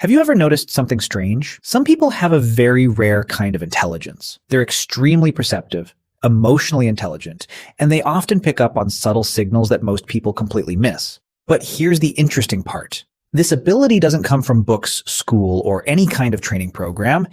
Have you ever noticed something strange? Some people have a very rare kind of intelligence. They're extremely perceptive, emotionally intelligent, and they often pick up on subtle signals that most people completely miss. But here's the interesting part. This ability doesn't come from books, school, or any kind of training program.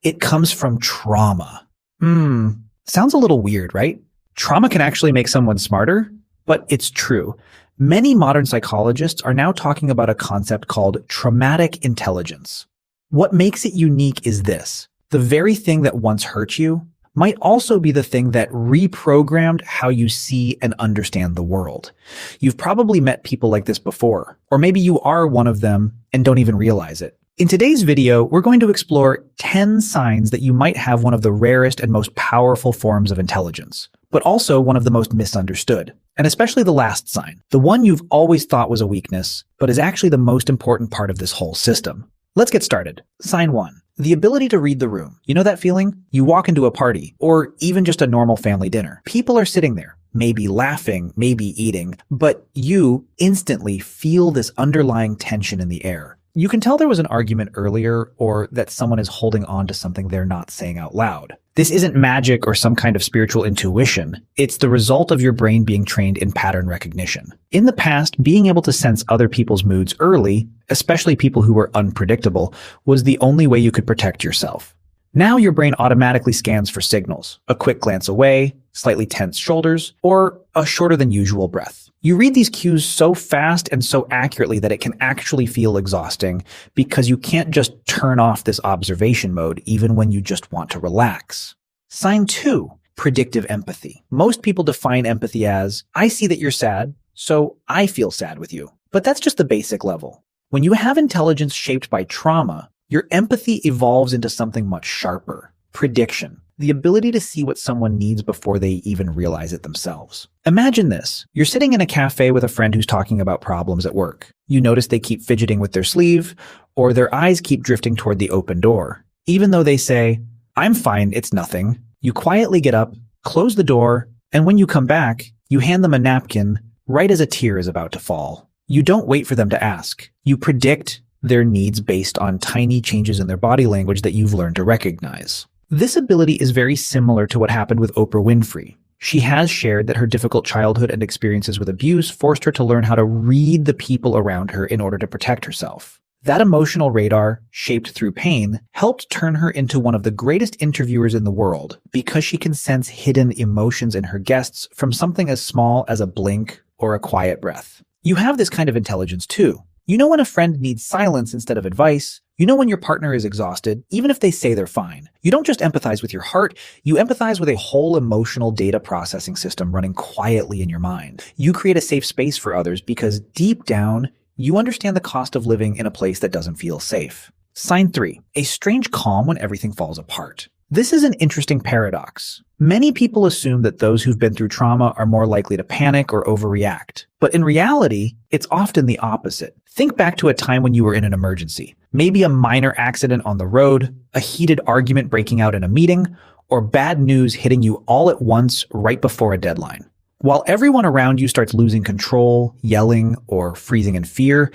It comes from trauma. Sounds a little weird, right? Trauma can actually make someone smarter, but it's true. Many modern psychologists are now talking about a concept called traumatic intelligence. What makes it unique is this. The very thing that once hurt you might also be the thing that reprogrammed how you see and understand the world. You've probably met people like this before, or maybe you are one of them and don't even realize it. In today's video, we're going to explore 10 signs that you might have one of the rarest and most powerful forms of intelligence, but also one of the most misunderstood. And especially the last sign, the one you've always thought was a weakness, but is actually the most important part of this whole system. Let's get started. Sign 1. The ability to read the room. You know that feeling? You walk into a party, or even just a normal family dinner. People are sitting there, maybe laughing, maybe eating, but you instantly feel this underlying tension in the air. You can tell there was an argument earlier, or that someone is holding on to something they're not saying out loud. This isn't magic or some kind of spiritual intuition. It's the result of your brain being trained in pattern recognition. In the past, being able to sense other people's moods early, especially people who were unpredictable, was the only way you could protect yourself. Now your brain automatically scans for signals, a quick glance away, slightly tense shoulders, or a shorter than usual breath. You read these cues so fast and so accurately that it can actually feel exhausting because you can't just turn off this observation mode even when you just want to relax. Sign 2, predictive empathy. Most people define empathy as, I see that you're sad, so I feel sad with you. But that's just the basic level. When you have intelligence shaped by trauma, your empathy evolves into something much sharper. Prediction. The ability to see what someone needs before they even realize it themselves. Imagine this. You're sitting in a cafe with a friend who's talking about problems at work. You notice they keep fidgeting with their sleeve, or their eyes keep drifting toward the open door. Even though they say, I'm fine, it's nothing. You quietly get up, close the door, and when you come back, you hand them a napkin right as a tear is about to fall. You don't wait for them to ask. You predict their needs based on tiny changes in their body language that you've learned to recognize. This ability is very similar to what happened with Oprah Winfrey. She has shared that her difficult childhood and experiences with abuse forced her to learn how to read the people around her in order to protect herself. That emotional radar, shaped through pain, helped turn her into one of the greatest interviewers in the world because she can sense hidden emotions in her guests from something as small as a blink or a quiet breath. You have this kind of intelligence too. You know when a friend needs silence instead of advice. You know when your partner is exhausted, even if they say they're fine. You don't just empathize with your heart, you empathize with a whole emotional data processing system running quietly in your mind. You create a safe space for others because deep down, you understand the cost of living in a place that doesn't feel safe. Sign 3, a strange calm when everything falls apart. This is an interesting paradox. Many people assume that those who've been through trauma are more likely to panic or overreact. But in reality, it's often the opposite. Think back to a time when you were in an emergency. Maybe a minor accident on the road, a heated argument breaking out in a meeting, or bad news hitting you all at once right before a deadline. While everyone around you starts losing control, yelling, or freezing in fear,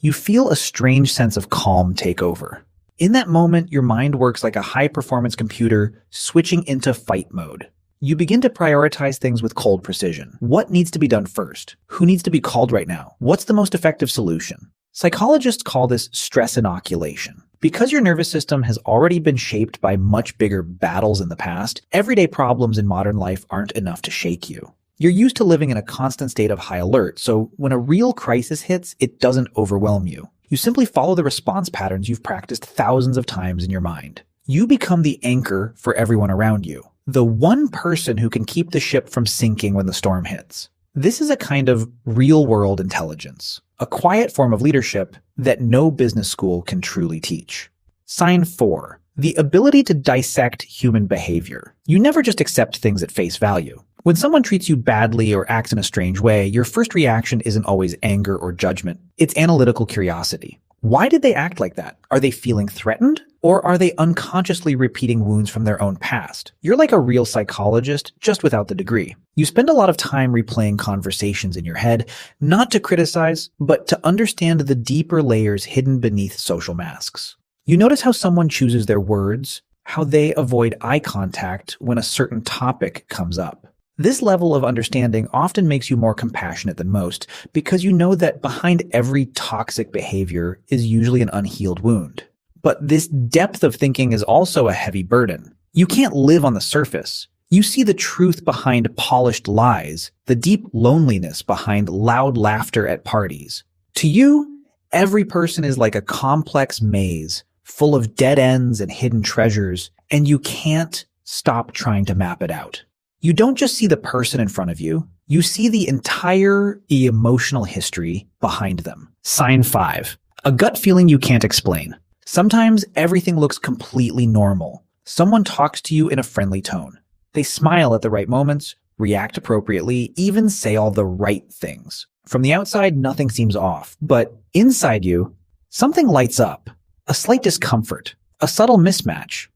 you feel a strange sense of calm take over. In that moment, your mind works like a high-performance computer switching into fight mode. You begin to prioritize things with cold precision. What needs to be done first? Who needs to be called right now? What's the most effective solution? Psychologists call this stress inoculation. Because your nervous system has already been shaped by much bigger battles in the past, everyday problems in modern life aren't enough to shake you. You're used to living in a constant state of high alert, so when a real crisis hits, it doesn't overwhelm you. You simply follow the response patterns you've practiced thousands of times in your mind. You become the anchor for everyone around you, the one person who can keep the ship from sinking when the storm hits. This is a kind of real-world intelligence, a quiet form of leadership that no business school can truly teach. Sign 4, the ability to dissect human behavior. You never just accept things at face value. When someone treats you badly or acts in a strange way, your first reaction isn't always anger or judgment. It's analytical curiosity. Why did they act like that? Are they feeling threatened? Or are they unconsciously repeating wounds from their own past? You're like a real psychologist, just without the degree. You spend a lot of time replaying conversations in your head, not to criticize, but to understand the deeper layers hidden beneath social masks. You notice how someone chooses their words, how they avoid eye contact when a certain topic comes up. This level of understanding often makes you more compassionate than most, because you know that behind every toxic behavior is usually an unhealed wound. But this depth of thinking is also a heavy burden. You can't live on the surface. You see the truth behind polished lies, the deep loneliness behind loud laughter at parties. To you, every person is like a complex maze, full of dead ends and hidden treasures, and you can't stop trying to map it out. You don't just see the person in front of you, you see the entire emotional history behind them. Sign 5. A gut feeling you can't explain. Sometimes everything looks completely normal. Someone talks to you in a friendly tone. They smile at the right moments, react appropriately, even say all the right things. From the outside, nothing seems off, but inside you, something lights up. A slight discomfort, a subtle mismatch,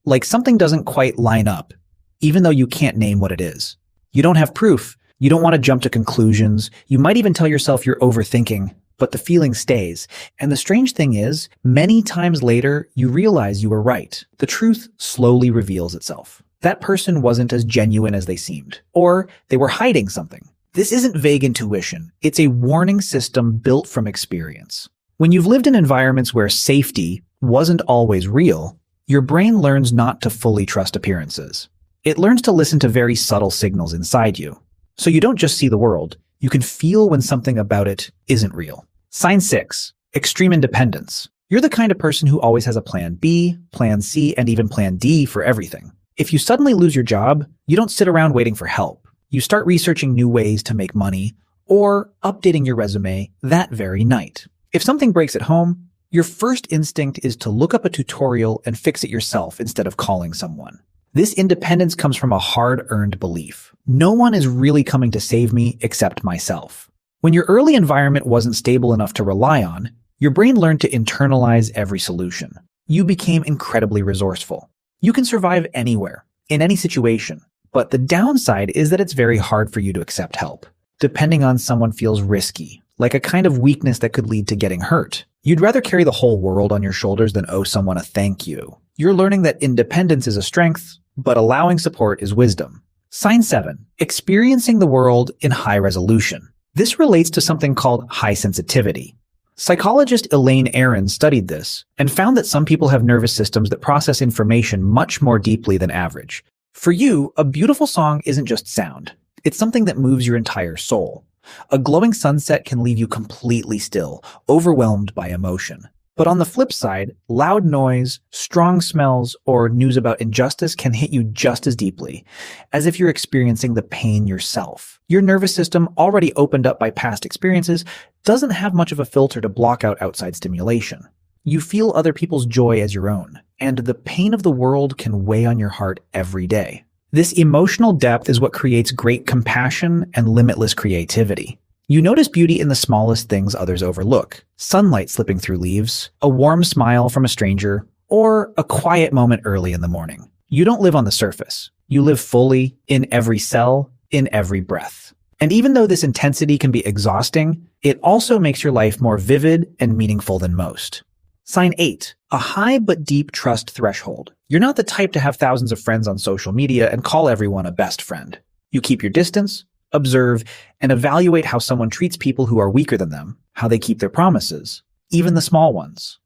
like something doesn't quite line up, even though you can't name what it is. You don't have proof. You don't want to jump to conclusions. You might even tell yourself you're overthinking, but the feeling stays. And the strange thing is, many times later, you realize you were right. The truth slowly reveals itself. That person wasn't as genuine as they seemed, or they were hiding something. This isn't vague intuition. It's a warning system built from experience. When you've lived in environments where safety wasn't always real, your brain learns not to fully trust appearances. It learns to listen to very subtle signals inside you. So you don't just see the world, you can feel when something about it isn't real. Sign 6. Extreme independence. You're the kind of person who always has a plan B, plan C, and even plan D for everything. If you suddenly lose your job, you don't sit around waiting for help. You start researching new ways to make money or updating your resume that very night. If something breaks at home, your first instinct is to look up a tutorial and fix it yourself instead of calling someone. This independence comes from a hard-earned belief. No one is really coming to save me except myself. When your early environment wasn't stable enough to rely on, your brain learned to internalize every solution. You became incredibly resourceful. You can survive anywhere, in any situation, but the downside is that it's very hard for you to accept help. Depending on someone feels risky, like a kind of weakness that could lead to getting hurt. You'd rather carry the whole world on your shoulders than owe someone a thank you. You're learning that independence is a strength, but allowing support is wisdom. Sign 7. Experiencing the world in high resolution. This relates to something called high sensitivity. Psychologist Elaine Aron studied this and found that some people have nervous systems that process information much more deeply than average. For you, a beautiful song isn't just sound. It's something that moves your entire soul. A glowing sunset can leave you completely still, overwhelmed by emotion. But on the flip side, loud noise, strong smells, or news about injustice can hit you just as deeply, as if you're experiencing the pain yourself. Your nervous system, already opened up by past experiences, doesn't have much of a filter to block out outside stimulation. You feel other people's joy as your own, and the pain of the world can weigh on your heart every day. This emotional depth is what creates great compassion and limitless creativity. You notice beauty in the smallest things others overlook. Sunlight slipping through leaves, a warm smile from a stranger, or a quiet moment early in the morning. You don't live on the surface. You live fully, in every cell, in every breath. And even though this intensity can be exhausting, it also makes your life more vivid and meaningful than most. Sign 8. A high but deep trust threshold. You're not the type to have thousands of friends on social media and call everyone a best friend. You keep your distance, observe, and evaluate how someone treats people who are weaker than them, how they keep their promises, even the small ones.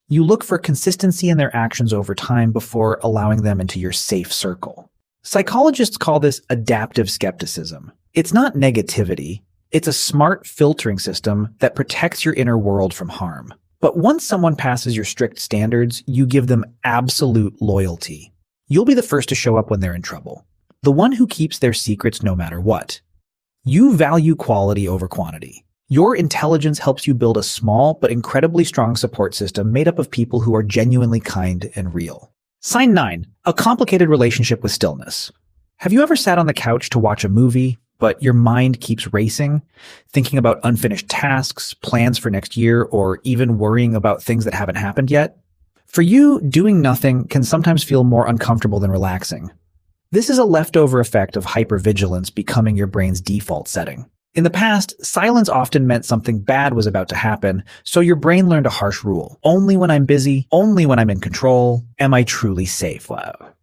You look for consistency in their actions over time before allowing them into your safe circle. Psychologists call this adaptive skepticism. It's not negativity. It's a smart filtering system that protects your inner world from harm. But once someone passes your strict standards, you give them absolute loyalty. You'll be the first to show up when they're in trouble. The one who keeps their secrets no matter what. You value quality over quantity. Your intelligence helps you build a small but incredibly strong support system made up of people who are genuinely kind and real. Sign 9. A complicated relationship with stillness. Have you ever sat on the couch to watch a movie, but your mind keeps racing, thinking about unfinished tasks, plans for next year, or even worrying about things that haven't happened yet? For you, doing nothing can sometimes feel more uncomfortable than relaxing. This is a leftover effect of hypervigilance becoming your brain's default setting. In the past, silence often meant something bad was about to happen, so your brain learned a harsh rule. Only when I'm busy, only when I'm in control, am I truly safe. Wow.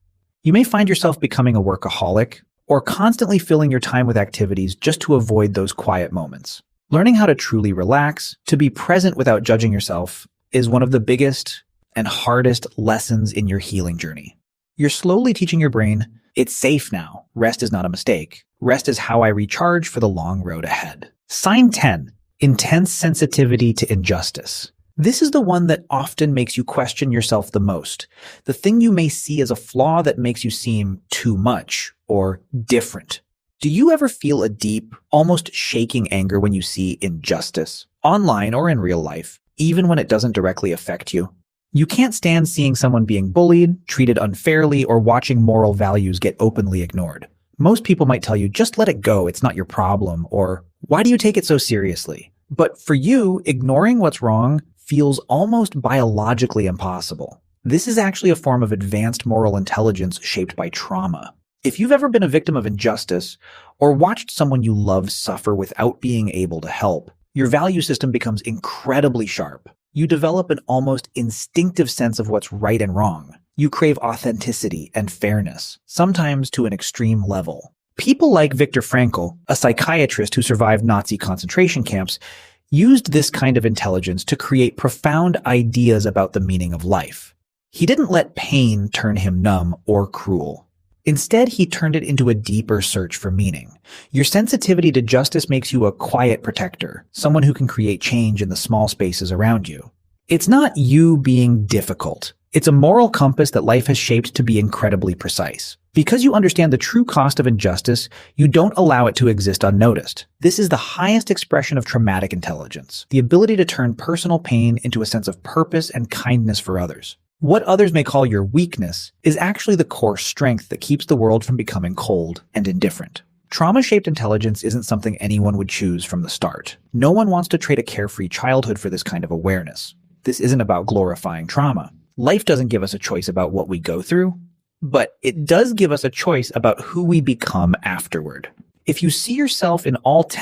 You may find yourself becoming a workaholic, or constantly filling your time with activities just to avoid those quiet moments. Learning how to truly relax, to be present without judging yourself, is one of the biggest and hardest lessons in your healing journey. You're slowly teaching your brain, it's safe now. Rest is not a mistake. Rest is how I recharge for the long road ahead. Sign 10. Intense sensitivity to injustice. This is the one that often makes you question yourself the most. The thing you may see as a flaw that makes you seem too much or different. Do you ever feel a deep, almost shaking anger when you see injustice, online or in real life, even when it doesn't directly affect you? You can't stand seeing someone being bullied, treated unfairly, or watching moral values get openly ignored. Most people might tell you, just let it go, it's not your problem, or why do you take it so seriously? But for you, ignoring what's wrong feels almost biologically impossible. This is actually a form of advanced moral intelligence shaped by trauma. If you've ever been a victim of injustice, or watched someone you love suffer without being able to help, your value system becomes incredibly sharp. You develop an almost instinctive sense of what's right and wrong. You crave authenticity and fairness, sometimes to an extreme level. People like Viktor Frankl, a psychiatrist who survived Nazi concentration camps, used this kind of intelligence to create profound ideas about the meaning of life. He didn't let pain turn him numb or cruel. Instead, he turned it into a deeper search for meaning. Your sensitivity to justice makes you a quiet protector, someone who can create change in the small spaces around you. It's not you being difficult. It's a moral compass that life has shaped to be incredibly precise. Because you understand the true cost of injustice, you don't allow it to exist unnoticed. This is the highest expression of traumatic intelligence, the ability to turn personal pain into a sense of purpose and kindness for others. What others may call your weakness is actually the core strength that keeps the world from becoming cold and indifferent. Trauma-shaped intelligence isn't something anyone would choose from the start. No one wants to trade a carefree childhood for this kind of awareness. This isn't about glorifying trauma. Life doesn't give us a choice about what we go through, but it does give us a choice about who we become afterward. If you see yourself in all 10